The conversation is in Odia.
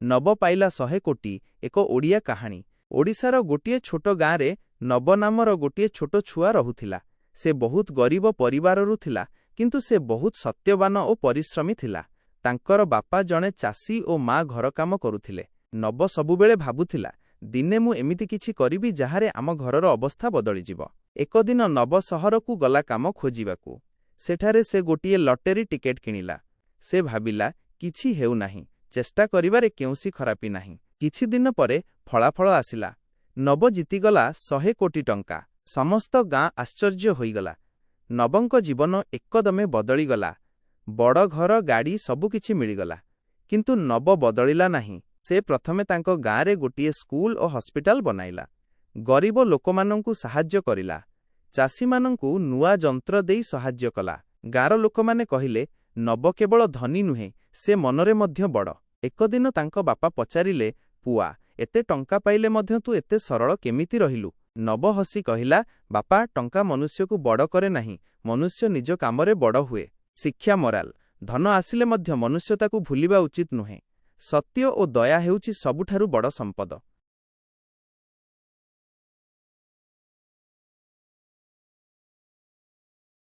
ନବ ପାଇଲା 100 କୋଟି ଏକ ଓଡ଼ିଆ କାହାଣୀ। ଓଡ଼ିଶାର ଗୋଟିଏ ଛୋଟ ଗାଁରେ ନବ ନାମର ଗୋଟିଏ ଛୋଟ ଛୁଆ ରହୁଥିଲା। ସେ ବହୁତ ଗରିବ ପରିବାରରୁ ଥିଲା, କିନ୍ତୁ ସେ ବହୁତ ସତ୍ୟବାନ ଓ ପରିଶ୍ରମୀ ଥିଲା। ତାଙ୍କର ବାପା ଜଣେ ଚାଷୀ ଓ ମା ଘରକାମ କରୁଥିଲେ। ନବ ସବୁବେଳେ ଭାବୁଥିଲା, ଦିନେ ମୁଁ ଏମିତି କିଛି କରିବି ଯାହାରେ ଆମ ଘରର ଅବସ୍ଥା ବଦଳିଯିବ। ଏକ ଦିନ ନବ ସହରକୁ ଗଲା କାମ ଖୋଜିବାକୁ। ସେଠାରେ ସେ ଗୋଟିଏ ଲଟେରୀ ଟିକେଟ୍ କିଣିଲା। ସେ ଭାବିଲା, କିଛି ହେଉନାହିଁ, ଚେଷ୍ଟା କରିବାରେ କେଉଁସି ଖରାପି ନାହିଁ। କିଛି ଦିନ ପରେ ଫଳାଫଳ ଆସିଲା। ନବ ଜିତିଗଲା 100 କୋଟି ଟଙ୍କା। ସମସ୍ତ ଗାଁ ଆଶ୍ଚର୍ଯ୍ୟ ହୋଇଗଲା। ନବଙ୍କ ଜୀବନ ଏକଦମେ ବଦଳିଗଲା। ବଡ଼ ଘର, ଗାଡ଼ି ସବୁକିଛି ମିଳିଗଲା। କିନ୍ତୁ ନବ ବଦଳିଲା ନାହିଁ। ସେ ପ୍ରଥମେ ତାଙ୍କ ଗାଁରେ ଗୋଟିଏ ସ୍କୁଲ ଓ ହସ୍ପିଟାଲ ବନାଇଲା। ଗରିବ ଲୋକମାନଙ୍କୁ ସାହାଯ୍ୟ କରିଲା। ଚାଷୀମାନଙ୍କୁ ନୂଆ ଯନ୍ତ୍ର ଦେଇ ସାହାଯ୍ୟ କଲା। ଗାଁର ଲୋକମାନେ କହିଲେ, ନବ କେବଳ ଧନୀ ନୁହେଁ, ସେ ମନରେ ମଧ୍ୟ ବଡ଼। ଏକ ଦିନ ତାଙ୍କ ବାପା ପଚାରିଲେ, ପୁଆ, ଏତେ ଟଙ୍କା ପାଇଲେ ମଧ୍ୟ ତୁ ଏତେ ସରଳ କେମିତି ରହିଲୁ? ନବ ହସି କହିଲା, ବାପା, ଟଙ୍କା ମନୁଷ୍ୟକୁ ବଡ଼ କରେ ନାହିଁ, ମନୁଷ୍ୟ ନିଜ କାମରେ ବଡ଼ ହୁଏ। ଶିକ୍ଷା ମୋରାଲ, ଧନ ଆସିଲେ ମଧ୍ୟ ମନୁଷ୍ୟ ତାକୁ ଭୁଲିବା ଉଚିତ ନୁହେଁ। ସତ୍ୟ ଓ ଦୟା ହେଉଛି ସବୁଠାରୁ ବଡ଼ ସମ୍ପଦ।